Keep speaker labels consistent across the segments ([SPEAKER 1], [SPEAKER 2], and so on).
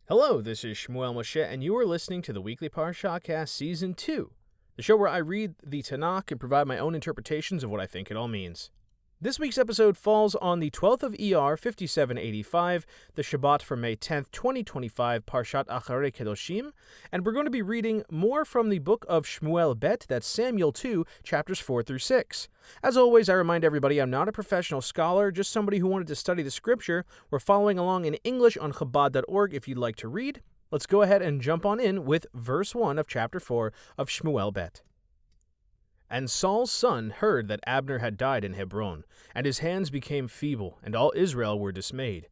[SPEAKER 1] Hello, this is Shmuel Moshe, and you are listening to the Weekly Parashahcast Season 2, the show where I read the Tanakh and provide my own interpretations of what I think it all means. This week's episode falls on the 12th of Iyar, 5785, the Shabbat for May 10th, 2025, Parashat Acharei-Kedoshim, and we're going to be reading more from the book of Shmuel Bet, that's Samuel 2, chapters 4 through 6. As always, I remind everybody I'm not a professional scholar, just somebody who wanted to study the scripture. We're following along in English on Chabad.org if you'd like to read. Let's go ahead and jump on in with verse 1 of chapter 4 of Shmuel Bet. And Saul's son heard that Abner had died in Hebron, and his hands became feeble, and all Israel were dismayed.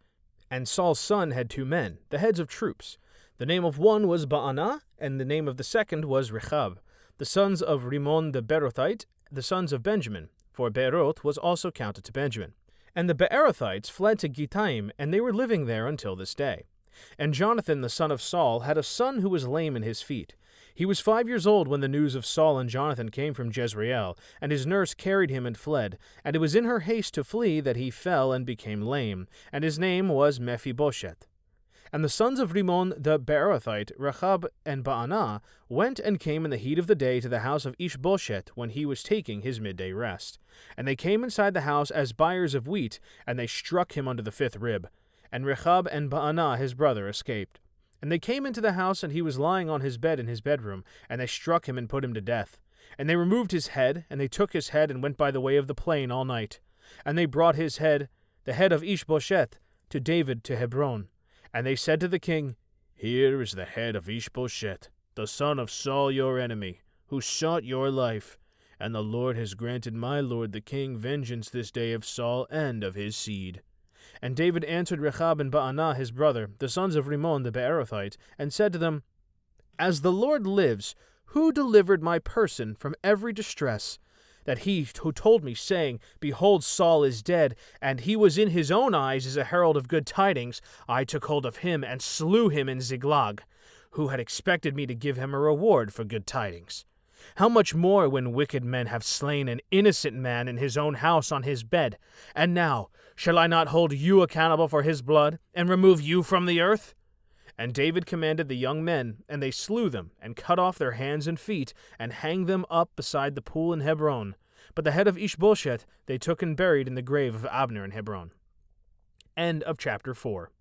[SPEAKER 1] And Saul's son had two men, the heads of troops. The name of one was Baanah, and the name of the second was Rechab, the sons of Rimmon the Beerothite, the sons of Benjamin, for Beeroth was also counted to Benjamin. And the Beerothites fled to Gittaim, and they were living there until this day. And Jonathan the son of Saul had a son who was lame in his feet. He was 5 years old when the news of Saul and Jonathan came from Jezreel, and his nurse carried him and fled. And it was in her haste to flee that he fell and became lame, and his name was Mephibosheth. And the sons of Rimmon the Beerothite, Rechab and Baanah, went and came in the heat of the day to the house of Ishbosheth when he was taking his midday rest. And they came inside the house as buyers of wheat, and they struck him under the fifth rib. And Rechab and Baanah his brother escaped. And they came into the house, and he was lying on his bed in his bedroom, and they struck him and put him to death. And they removed his head, and they took his head and went by the way of the plain all night. And they brought his head, the head of Ishbosheth, to David to Hebron. And they said to the king, Here is the head of Ishbosheth, the son of Saul your enemy, who sought your life. And the Lord has granted my lord the king vengeance this day of Saul and of his seed. And David answered Rechab and Baanah his brother, the sons of Rimmon the Beerothite, and said to them, As the Lord lives, who delivered my person from every distress? That he who told me, saying, Behold, Saul is dead, and he was in his own eyes as a herald of good tidings, I took hold of him and slew him in Ziklag, who had expected me to give him a reward for good tidings. How much more when wicked men have slain an innocent man in his own house on his bed? And now, shall I not hold you accountable for his blood, and remove you from the earth? And David commanded the young men, and they slew them, and cut off their hands and feet, and hanged them up beside the pool in Hebron. But the head of Ishbosheth they took and buried in the grave of Abner in Hebron. End of chapter 4.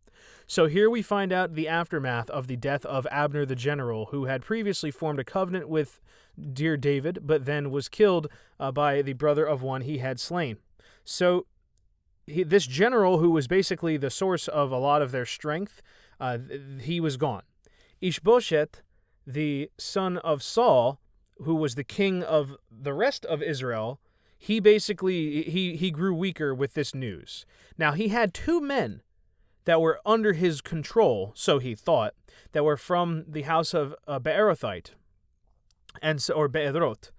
[SPEAKER 1] So here we find out the aftermath of the death of Abner the general, who had previously formed a covenant with dear David, but then was killed by the brother of one he had slain. So this general, who was basically the source of a lot of their strength, he was gone. Ishbosheth, the son of Saul, who was the king of the rest of Israel, he basically he grew weaker with this news. Now he had two men that were under his control, so he thought, that were from the house of Beerothite, or Beeroth.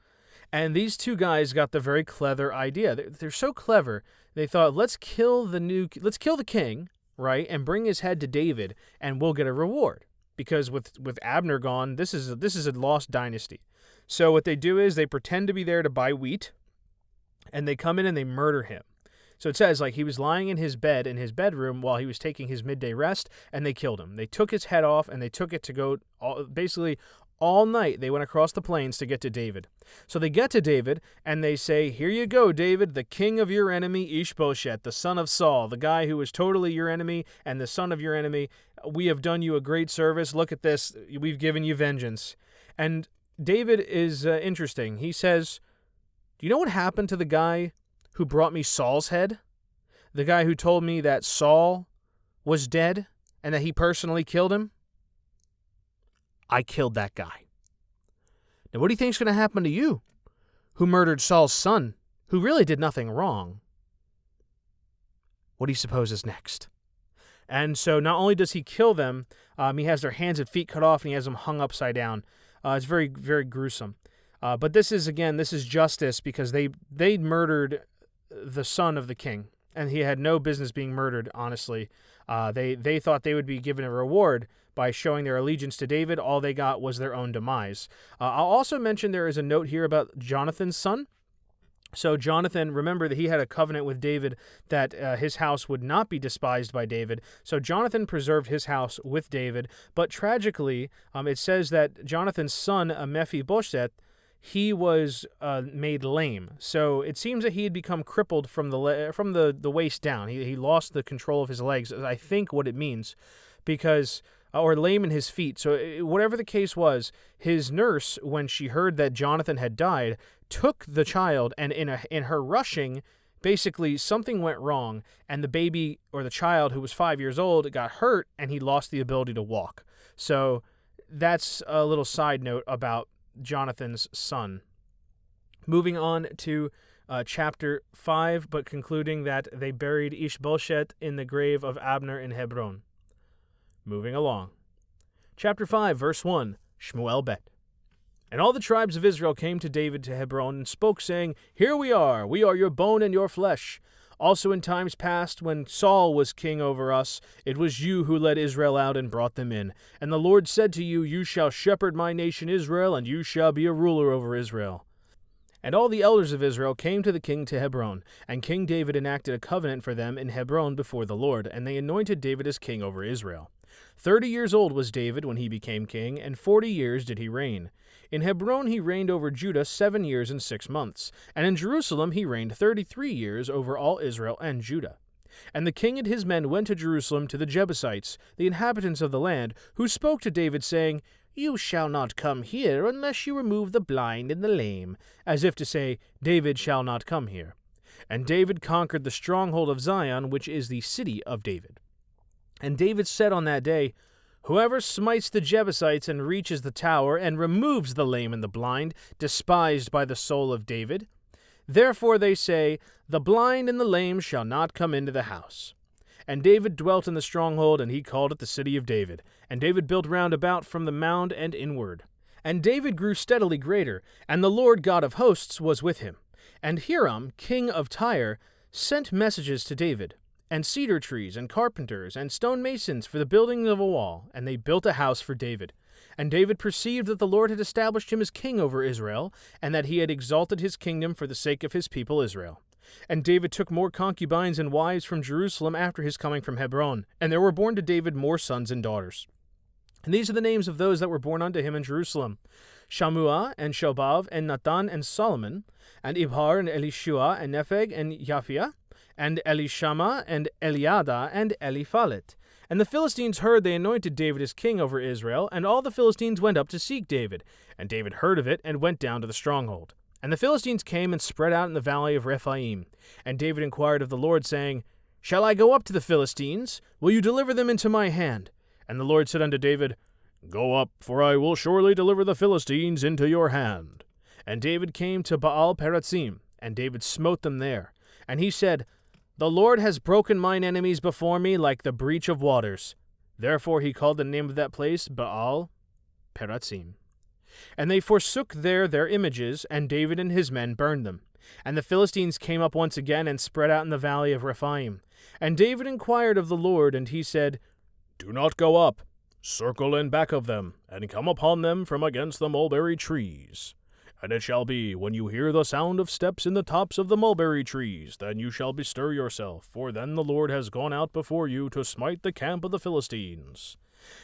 [SPEAKER 1] And these two guys got the very clever idea. They're so clever. They thought, let's kill the king, right, and bring his head to David, and we'll get a reward. Because with Abner gone, this is a lost dynasty. So what they do is they pretend to be there to buy wheat, and they come in and they murder him. So it says, he was lying in his bed in his bedroom while he was taking his midday rest, and they killed him. They took his head off, and they took it to go, basically all night they went across the plains to get to David. So they get to David, and they say, Here you go, David, the king of your enemy, Ishbosheth, the son of Saul, the guy who was totally your enemy and the son of your enemy. We have done you a great service. Look at this. We've given you vengeance. And David is interesting. He says, Do you know what happened to the guy who brought me Saul's head? The guy who told me that Saul was dead and that he personally killed him? I killed that guy. Now, what do you think is going to happen to you, who murdered Saul's son, who really did nothing wrong? What do you suppose is next? And so not only does he kill them, he has their hands and feet cut off, and he has them hung upside down. It's very, very gruesome. But this is justice, because they murdered the son of the king, and he had no business being murdered, honestly. They thought they would be given a reward by showing their allegiance to David. All they got was their own demise. I'll also mention there is a note here about Jonathan's son. So Jonathan, remember that he had a covenant with David that his house would not be despised by David. So Jonathan preserved his house with David. But tragically, it says that Jonathan's son, Mephibosheth, he was made lame. So it seems that he had become crippled from the waist down. He lost the control of his legs, I think what it means, because or lame in his feet. So whatever the case was, his nurse, when she heard that Jonathan had died, took the child, and in her rushing, basically something went wrong, and the baby or the child, who was 5 years old, got hurt, and he lost the ability to walk. So that's a little side note about Jonathan's son. Moving on to chapter 5, but concluding that they buried Ishbosheth in the grave of Abner in Hebron. Moving along. Chapter 5, verse 1, Shmuel bet. And all the tribes of Israel came to David to Hebron and spoke, saying, Here we are your bone and your flesh. Also in times past, when Saul was king over us, it was you who led Israel out and brought them in. And the Lord said to you, You shall shepherd my nation Israel, and you shall be a ruler over Israel. And all the elders of Israel came to the king to Hebron, and King David enacted a covenant for them in Hebron before the Lord, and they anointed David as king over Israel. 30 years old was David when he became king, and 40 years did he reign. In Hebron he reigned over Judah 7 years and 6 months, and in Jerusalem he reigned 33 years over all Israel and Judah. And the king and his men went to Jerusalem to the Jebusites, the inhabitants of the land, who spoke to David, saying, You shall not come here unless you remove the blind and the lame, as if to say, David shall not come here. And David conquered the stronghold of Zion, which is the city of David. And David said on that day, Whoever smites the Jebusites and reaches the tower and removes the lame and the blind, despised by the soul of David. Therefore they say, The blind and the lame shall not come into the house. And David dwelt in the stronghold, and he called it the city of David. And David built round about from the mound and inward. And David grew steadily greater, and the Lord God of hosts was with him. And Hiram, king of Tyre, sent messages to David, and cedar trees, and carpenters, and stone masons for the building of a wall, and they built a house for David. And David perceived that the Lord had established him as king over Israel, and that he had exalted his kingdom for the sake of his people Israel. And David took more concubines and wives from Jerusalem after his coming from Hebron, and there were born to David more sons and daughters. And these are the names of those that were born unto him in Jerusalem: Shammua, and Shobab, and Nathan, and Solomon, and Ibhar, and Elishua, and Nepheg, and Japhia, and Elishama, and Eliada, and Eliphalet. And the Philistines heard they anointed David as king over Israel, and all the Philistines went up to seek David. And David heard of it, and went down to the stronghold. And the Philistines came and spread out in the valley of Rephaim. And David inquired of the Lord, saying, Shall I go up to the Philistines? Will you deliver them into my hand? And the Lord said unto David, Go up, for I will surely deliver the Philistines into your hand. And David came to Baal-Perazim, and David smote them there. And he said, The Lord has broken mine enemies before me like the breach of waters. Therefore he called the name of that place Baal-Perazim. And they forsook there their images, and David and his men burned them. And the Philistines came up once again and spread out in the valley of Rephaim. And David inquired of the Lord, and he said, Do not go up. Circle in back of them, and come upon them from against the mulberry trees. And it shall be, when you hear the sound of steps in the tops of the mulberry trees, then you shall bestir yourself, for then the Lord has gone out before you to smite the camp of the Philistines.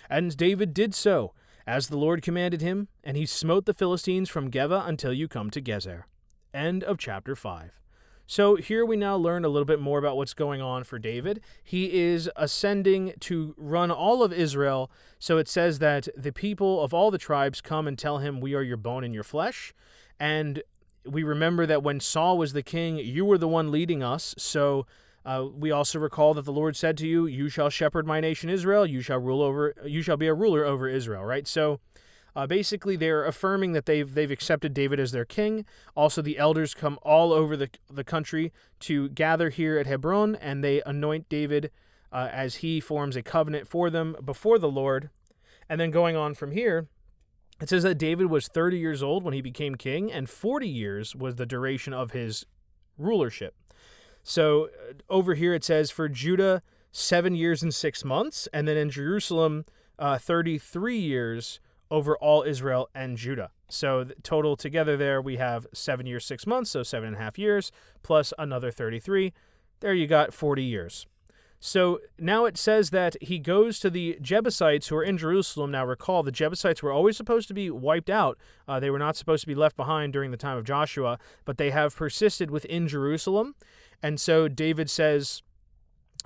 [SPEAKER 1] And David did so, as the Lord commanded him, and he smote the Philistines from Geba until you come to Gezer. End of chapter 5. So here we now learn a little bit more about what's going on for David. He is ascending to run all of Israel. So it says that the people of all the tribes come and tell him, We are your bone and your flesh. And we remember that when Saul was the king, you were the one leading us. So we also recall that the Lord said to you, You shall shepherd my nation Israel. You shall be a ruler over Israel, right? So basically, they're affirming that they've accepted David as their king. Also, the elders come all over the country to gather here at Hebron, and they anoint David as he forms a covenant for them before the Lord. And then going on from here, it says that David was 30 years old when he became king, and 40 years was the duration of his rulership. So over here it says for Judah, 7 years and 6 months, and then in Jerusalem, 33 years over all Israel and Judah. So total together there, we have 7 years, 6 months, so 7.5 years, plus another 33. There you got 40 years. So now it says that he goes to the Jebusites who are in Jerusalem. Now recall, the Jebusites were always supposed to be wiped out. They were not supposed to be left behind during the time of Joshua, but they have persisted within Jerusalem. And so David says,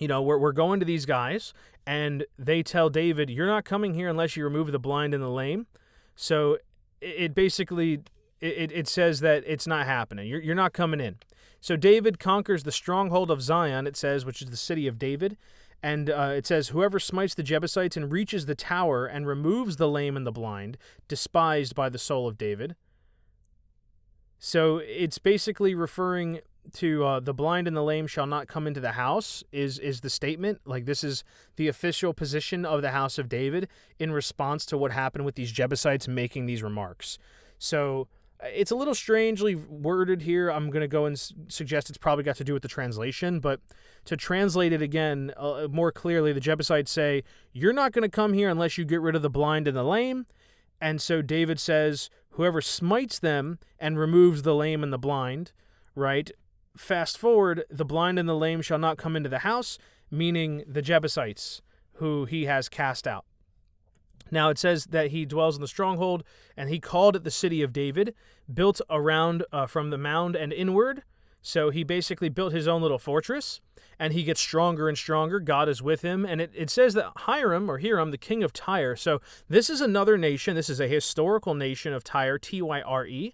[SPEAKER 1] we're going to these guys, and they tell David, you're not coming here unless you remove the blind and the lame. So it basically, it says that it's not happening. You're not coming in. So David conquers the stronghold of Zion, it says, which is the city of David. And it says, whoever smites the Jebusites and reaches the tower and removes the lame and the blind, despised by the soul of David. So it's basically referring to the blind and the lame shall not come into the house is the statement. Like, this is the official position of the house of David in response to what happened with these Jebusites making these remarks. So it's a little strangely worded here. I'm going to go and suggest it's probably got to do with the translation, but to translate it again more clearly, the Jebusites say, you're not going to come here unless you get rid of the blind and the lame. And so David says, whoever smites them and removes the lame and the blind, right? Fast forward, the blind and the lame shall not come into the house, meaning the Jebusites, who he has cast out. Now it says that he dwells in the stronghold, and he called it the city of David, built around from the mound and inward. So he basically built his own little fortress, and he gets stronger and stronger. God is with him. And it says that Hiram, the king of Tyre, so this is another nation. This is a historical nation of Tyre, Tyre.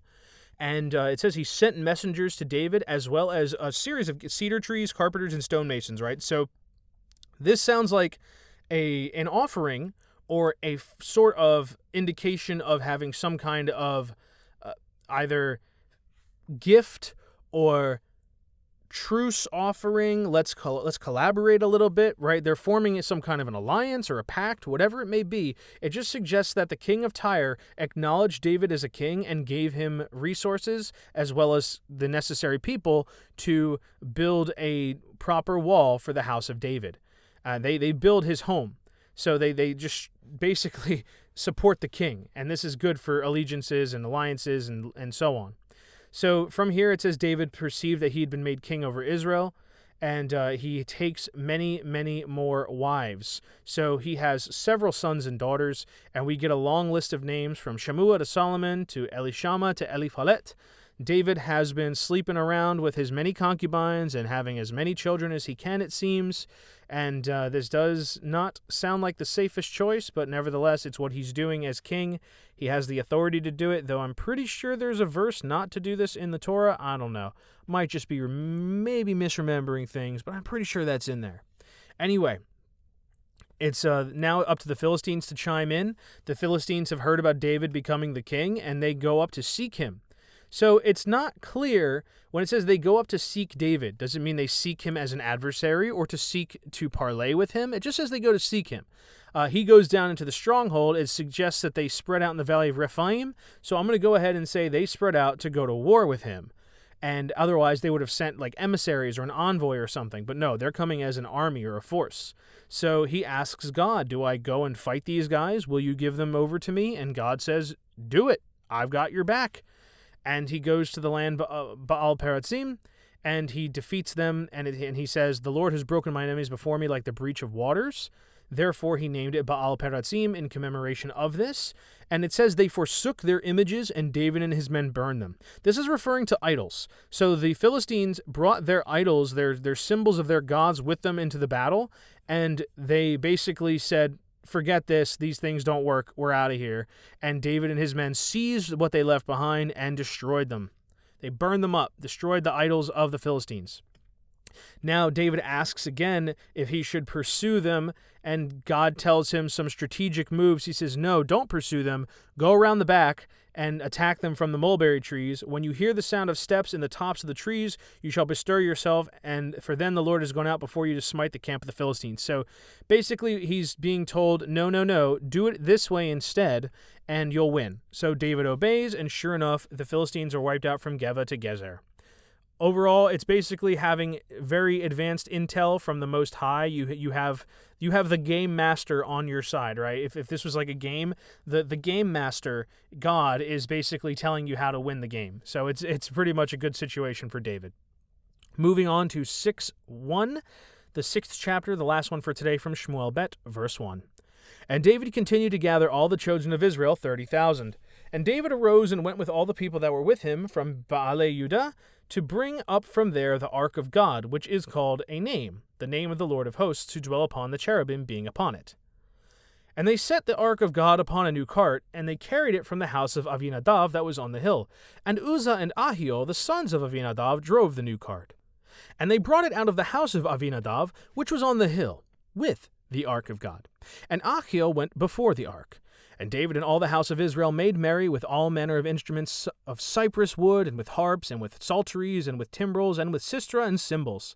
[SPEAKER 1] And it says he sent messengers to David, as well as a series of cedar trees, carpenters, and stonemasons, right? So this sounds like an offering or a sort of indication of having some kind of either gift or truce offering. Let's collaborate a little bit, right? They're forming some kind of an alliance or a pact, whatever it may be. It just suggests that the king of Tyre acknowledged David as a king and gave him resources as well as the necessary people to build a proper wall for the house of David. They build his home. So they just basically support the king. And this is good for allegiances and alliances and so on. So from here it says David perceived that he had been made king over Israel, and he takes many, many more wives. So he has several sons and daughters, and we get a long list of names from Shmuel to Solomon to Elishama to Eliphalet. David has been sleeping around with his many concubines and having as many children as he can, it seems. And this does not sound like the safest choice, but nevertheless, it's what he's doing as king. He has the authority to do it, though I'm pretty sure there's a verse not to do this in the Torah. I don't know. Might just be maybe misremembering things, but I'm pretty sure that's in there. Anyway, it's now up to the Philistines to chime in. The Philistines have heard about David becoming the king, and they go up to seek him. So it's not clear when it says they go up to seek David. Does it mean they seek him as an adversary or to seek to parley with him? It just says they go to seek him. He goes down into the stronghold. It suggests that they spread out in the valley of Rephaim. So I'm going to go ahead and say they spread out to go to war with him. And otherwise they would have sent like emissaries or an envoy or something. But no, they're coming as an army or a force. So he asks God, do I go and fight these guys? Will you give them over to me? And God says, do it. I've got your back. And he goes to the land Baal Perazim, and he defeats them, and he says, the Lord has broken my enemies before me like the breach of waters. Therefore he named it Baal Perazim in commemoration of this. And it says they forsook their images, and David and his men burned them. This is referring to idols. So the Philistines brought their idols, their symbols of their gods with them into the battle, and they basically said, forget this, these things don't work, we're out of here. And David and his men seized what they left behind and destroyed them. They burned them up, destroyed the idols of the Philistines. Now David asks again if he should pursue them, and God tells him some strategic moves. He says, no, don't pursue them. Go around the back and attack them from the mulberry trees. When you hear the sound of steps in the tops of the trees, you shall bestir yourself, and for then the Lord has gone out before you to smite the camp of the Philistines. So basically he's being told, no, do it this way instead, and you'll win. So David obeys, and sure enough, the Philistines are wiped out from Geba to Gezer. overall, it's basically having very advanced intel from the Most High. You have the game master on your side, right? If this was like a game, the game master, God, is basically telling you how to win the game. So it's pretty much a good situation for David. Moving on to 6:1, the 6th chapter, the last one for today from Shmuel Bet, verse 1. And David continued to gather all the children of Israel, 30,000. And David arose and went with all the people that were with him from Baalei-Judah to bring up from there the ark of God, which is called a name, the name of the Lord of hosts, who dwell upon the cherubim being upon it. And they set the ark of God upon a new cart, and they carried it from the house of Avinadav that was on the hill. And Uzzah and Ahio, the sons of Avinadav, drove the new cart. And they brought it out of the house of Avinadav, which was on the hill, with the ark of God. And Ahio went before the ark. And David and all the house of Israel made merry with all manner of instruments of cypress wood, and with harps, and with psalteries, and with timbrels, and with sistra and cymbals.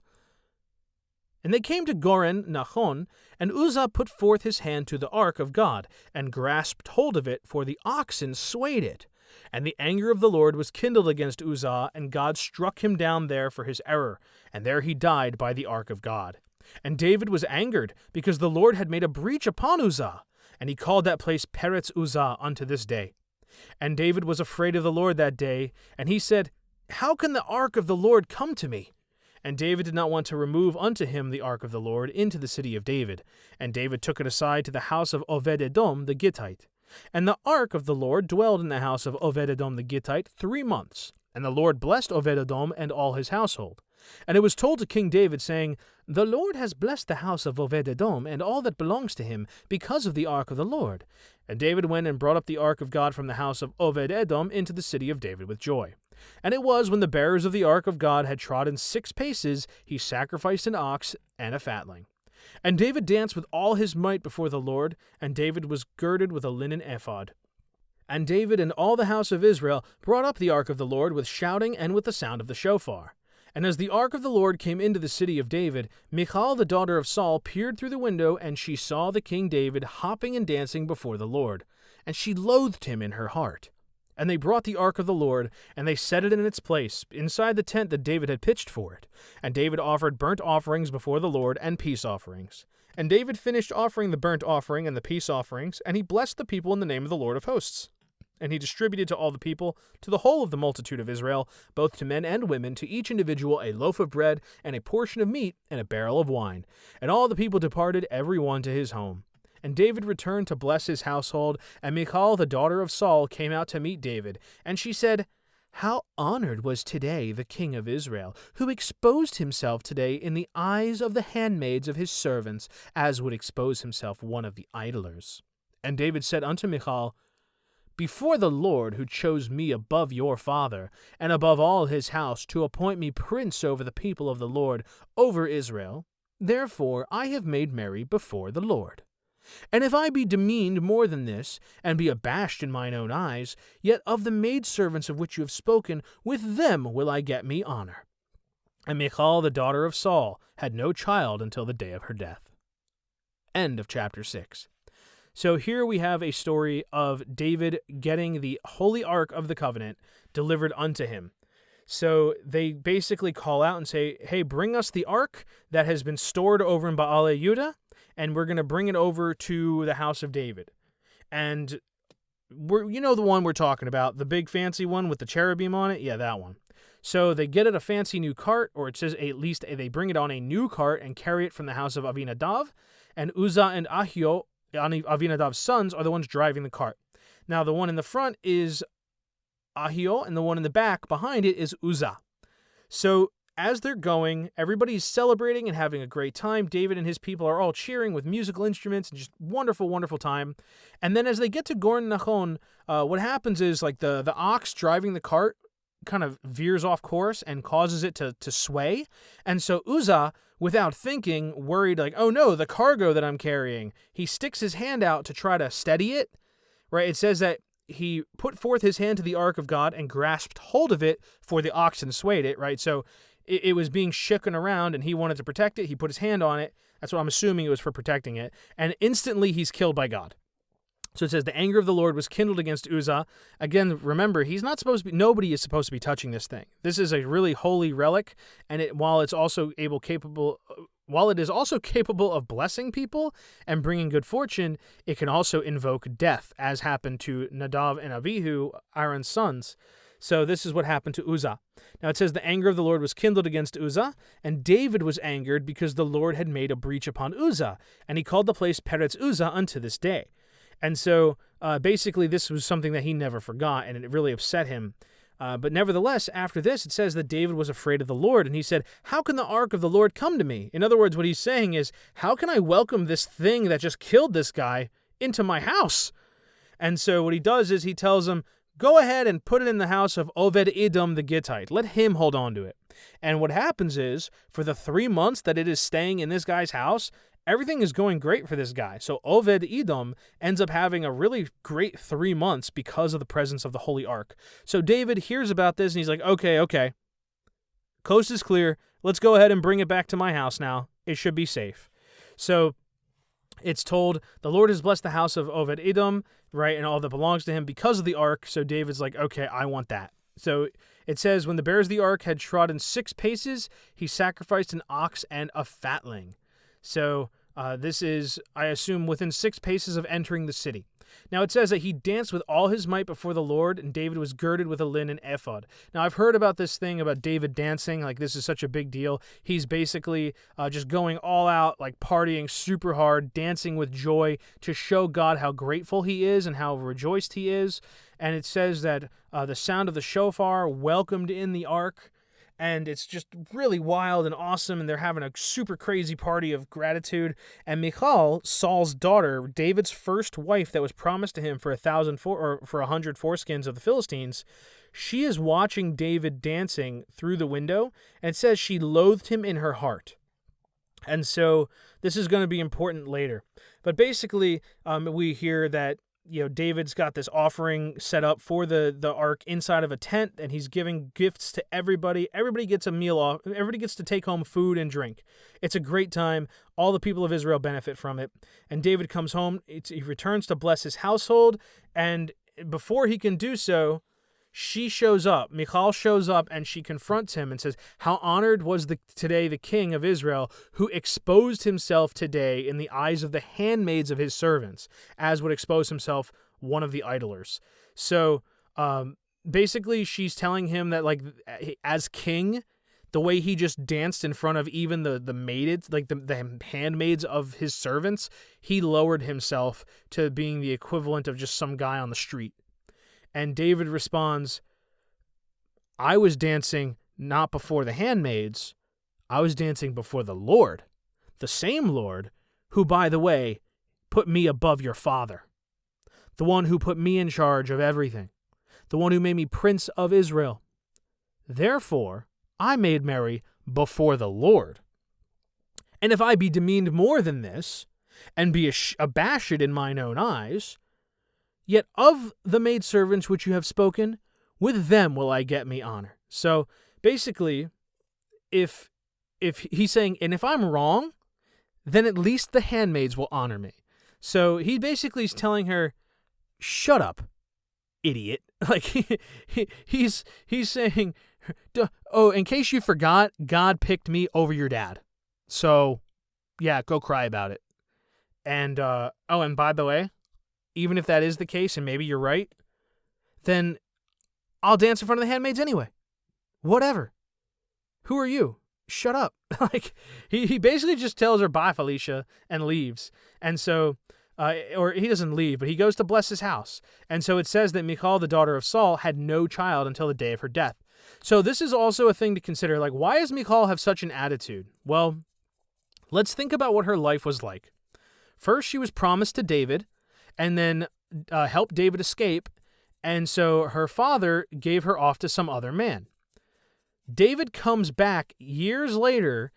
[SPEAKER 1] And they came to Goren Nachon, and Uzzah put forth his hand to the ark of God, and grasped hold of it, for the oxen swayed it. And the anger of the Lord was kindled against Uzzah, and God struck him down there for his error, and there he died by the ark of God. And David was angered, because the Lord had made a breach upon Uzzah, and he called that place Peretz Uzzah unto this day. And David was afraid of the Lord that day, and he said, How can the ark of the Lord come to me? And David did not want to remove unto him the ark of the Lord into the city of David. And David took it aside to the house of Obed-Edom the Gittite. And the ark of the Lord dwelled in the house of Obed-Edom the Gittite 3 months. And the Lord blessed Obed-Edom and all his household. And it was told to King David, saying, The Lord has blessed the house of Obed-Edom and all that belongs to him, because of the ark of the Lord. And David went and brought up the ark of God from the house of Obed-Edom into the city of David with joy. And it was when the bearers of the ark of God had trodden 6 paces, he sacrificed an ox and a fatling. And David danced with all his might before the Lord, and David was girded with a linen ephod. And David and all the house of Israel brought up the ark of the Lord with shouting and with the sound of the shofar. And as the ark of the Lord came into the city of David, Michal the daughter of Saul peered through the window, and she saw the king David hopping and dancing before the Lord. And she loathed him in her heart. And they brought the ark of the Lord, and they set it in its place, inside the tent that David had pitched for it. And David offered burnt offerings before the Lord, and peace offerings. And David finished offering the burnt offering and the peace offerings, and he blessed the people in the name of the Lord of hosts. And he distributed to all the people, to the whole of the multitude of Israel, both to men and women, to each individual a loaf of bread, and a portion of meat, and a barrel of wine. And all the people departed, every one to his home. And David returned to bless his household, and Michal the daughter of Saul came out to meet David. And she said, How honored was today the king of Israel, who exposed himself today in the eyes of the handmaids of his servants, as would expose himself one of the idlers. And David said unto Michal, Before the Lord, who chose me above your father, and above all his house, to appoint me prince over the people of the Lord, over Israel, therefore I have made merry before the Lord. And if I be demeaned more than this, and be abashed in mine own eyes, yet of the maidservants of which you have spoken, with them will I get me honor. And Michal the daughter of Saul had no child until the day of her death. End of chapter 6. So here we have a story of David getting the holy ark of the covenant delivered unto him. So they basically call out and say, hey, bring us the ark that has been stored over in Baalei-Judah, and we're going to bring it over to the house of David. And you know the one we're talking about, the big fancy one with the cherubim on it? Yeah, that one. So they get it a fancy new cart, or it says at least they bring it on a new cart and carry it from the house of Avinadav, and Uzzah and Ahio, Avinadav's sons, are the ones driving the cart. Now the one in the front is Ahio, and the one in the back behind it is Uzzah. So as they're going, everybody's celebrating and having a great time. David and his people are all cheering with musical instruments and just wonderful, wonderful time. And then as they get to Goren Nachon, what happens is like the ox driving the cart kind of veers off course and causes it to sway. And so Uzzah, without thinking, worried like, oh no, the cargo that I'm carrying, he sticks his hand out to try to steady it, right? It says that he put forth his hand to the ark of God and grasped hold of it, for the oxen swayed it, right? So it was being shaken around and he wanted to protect it. He put his hand on it. That's what I'm assuming it was for protecting it. And instantly he's killed by God. So it says, the anger of the Lord was kindled against Uzzah. Again, remember, nobody is supposed to be touching this thing. This is a really holy relic, and while it is also capable of blessing people and bringing good fortune, it can also invoke death, as happened to Nadav and Abihu, Aaron's sons. So this is what happened to Uzzah. Now it says, the anger of the Lord was kindled against Uzzah, and David was angered because the Lord had made a breach upon Uzzah, and he called the place Peretz Uzzah unto this day. And so basically this was something that he never forgot, and it really upset him. But nevertheless, after this, it says that David was afraid of the Lord, and he said, how can the ark of the Lord come to me? In other words, what he's saying is, how can I welcome this thing that just killed this guy into my house? And so what he does is he tells him, go ahead and put it in the house of Obed-Edom the Gittite. Let him hold on to it. And what happens is, for the 3 months that it is staying in this guy's house, everything is going great for this guy. So Obed-Edom ends up having a really great 3 months because of the presence of the Holy Ark. So David hears about this, and he's like, okay. Coast is clear. Let's go ahead and bring it back to my house now. It should be safe. So it's told, the Lord has blessed the house of Obed-Edom, right, and all that belongs to him because of the ark. So David's like, okay, I want that. So it says, when the bearers of the ark had trodden 6 paces, he sacrificed an ox and a fatling. So this is, I assume, within 6 paces of entering the city. Now it says that he danced with all his might before the Lord, and David was girded with a linen ephod. Now I've heard about this thing about David dancing, like this is such a big deal. He's basically just going all out, like partying super hard, dancing with joy to show God how grateful he is and how rejoiced he is. And it says that the sound of the shofar welcomed in the ark. And it's just really wild and awesome, and they're having a super crazy party of gratitude. And Michal, Saul's daughter, David's first wife that was promised to him for 100 foreskins of the Philistines, she is watching David dancing through the window, and it says she loathed him in her heart. And so this is going to be important later. But basically, we hear that David's got this offering set up for the ark inside of a tent, and he's giving gifts to everybody. Everybody gets a meal off. Everybody gets to take home food and drink. It's a great time. All the people of Israel benefit from it. And David comes home. He returns to bless his household, and before he can do so, she shows up. Michal shows up, and she confronts him and says, how honored was today the king of Israel, who exposed himself today in the eyes of the handmaids of his servants, as would expose himself one of the idlers. So basically she's telling him that, like, as king, the way he just danced in front of even the maids, like the handmaids of his servants, he lowered himself to being the equivalent of just some guy on the street. And David responds, I was dancing not before the handmaids, I was dancing before the Lord, the same Lord who, by the way, put me above your father, the one who put me in charge of everything, the one who made me prince of Israel. Therefore, I made merry before the Lord. And if I be demeaned more than this, and be abashed in mine own eyes, yet of the maidservants which you have spoken, with them will I get me honor. So basically, if he's saying, and if I'm wrong, then at least the handmaids will honor me. So he basically is telling her, shut up, idiot. Like he's saying, oh, in case you forgot, God picked me over your dad. So yeah, go cry about it. And and by the way, even if that is the case, and maybe you're right, then I'll dance in front of the handmaids anyway. Whatever. Who are you? Shut up. Like, he basically just tells her, bye, Felicia, and leaves. And so, or he doesn't leave, but he goes to bless his house. And so it says that Michal, the daughter of Saul, had no child until the day of her death. So this is also a thing to consider. Like, why does Michal have such an attitude? Well, let's think about what her life was like. First, she was promised to David, and then helped David escape, and so her father gave her off to some other man. David comes back years later,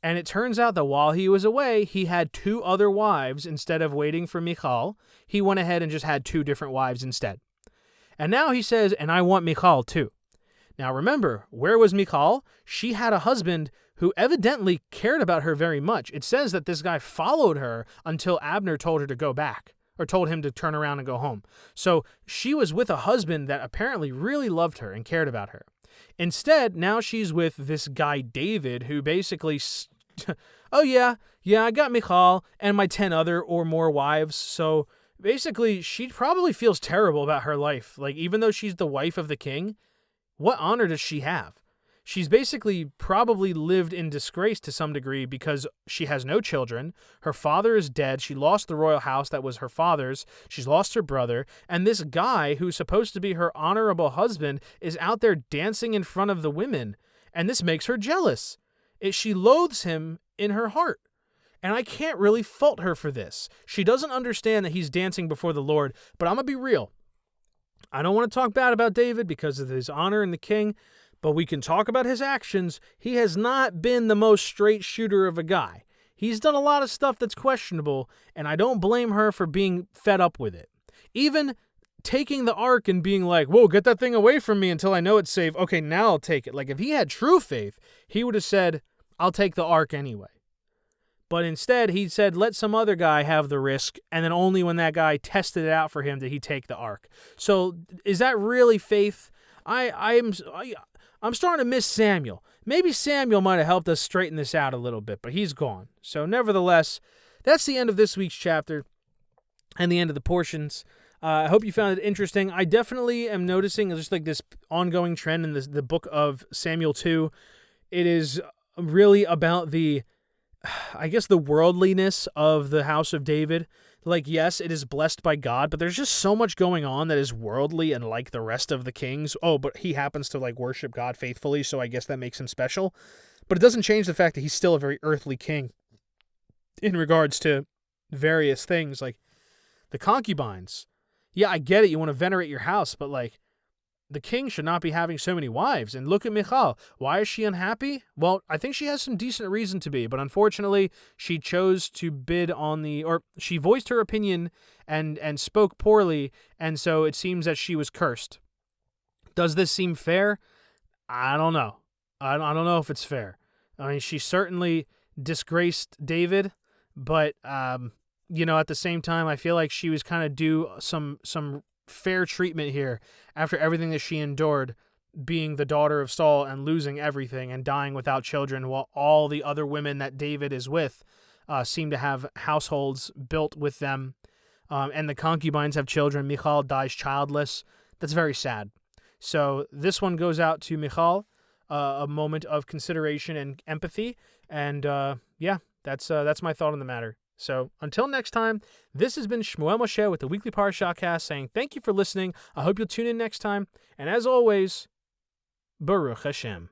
[SPEAKER 1] and it turns out that while he was away, he had 2 other wives. Instead of waiting for Michal, he went ahead and just had 2 different wives instead. And now he says, and I want Michal too. Now remember, where was Michal? She had a husband who evidently cared about her very much. It says that this guy followed her until Abner told her to go back, or told him to turn around and go home. So she was with a husband that apparently really loved her and cared about her. Instead, now she's with this guy David, who basically, oh yeah, I got Michal and my 10 other or more wives. So basically, she probably feels terrible about her life. Like, even though she's the wife of the king, what honor does she have? She's basically probably lived in disgrace to some degree because she has no children. Her father is dead. She lost the royal house that was her father's. She's lost her brother. And this guy, who's supposed to be her honorable husband, is out there dancing in front of the women. And this makes her jealous. She loathes him in her heart. And I can't really fault her for this. She doesn't understand that he's dancing before the Lord. But I'm going to be real. I don't want to talk bad about David because of his honor in the king. But we can talk about his actions. He has not been the most straight shooter of a guy. He's done a lot of stuff that's questionable, and I don't blame her for being fed up with it. Even taking the ark and being like, whoa, get that thing away from me until I know it's safe. Okay, now I'll take it. Like, if he had true faith, he would have said, I'll take the ark anyway. But instead, he said, let some other guy have the risk, and then only when that guy tested it out for him did he take the ark. So is that really faith? I'm starting to miss Samuel. Maybe Samuel might have helped us straighten this out a little bit, but he's gone. So nevertheless, that's the end of this week's chapter and the end of the portions. I hope you found it interesting. I definitely am noticing just like this ongoing trend in the book of Samuel 2. It is really about the worldliness of the house of David. Like, yes, it is blessed by God, but there's just so much going on that is worldly and like the rest of the kings. Oh, but he happens to like worship God faithfully, so I guess that makes him special. But it doesn't change the fact that he's still a very earthly king in regards to various things, like the concubines. Yeah, I get it. You want to venerate your house, but like, the king should not be having so many wives. And look at Michal. Why is she unhappy? Well, I think she has some decent reason to be, but unfortunately, she chose to she voiced her opinion and spoke poorly, and so it seems that she was cursed. Does this seem fair? I don't know. I don't know if it's fair. I mean, she certainly disgraced David, but, at the same time, I feel like she was kind of due some fair treatment here after everything that she endured, being the daughter of Saul and losing everything and dying without children, while all the other women that David is with seem to have households built with them, and the concubines have children. Michal dies childless. That's very sad. So this one goes out to Michal, a moment of consideration and empathy, and that's my thought on the matter. So until next time, this has been Shmuel Moshe with the Weekly Parashahcast saying thank you for listening. I hope you'll tune in next time. And as always, Baruch Hashem.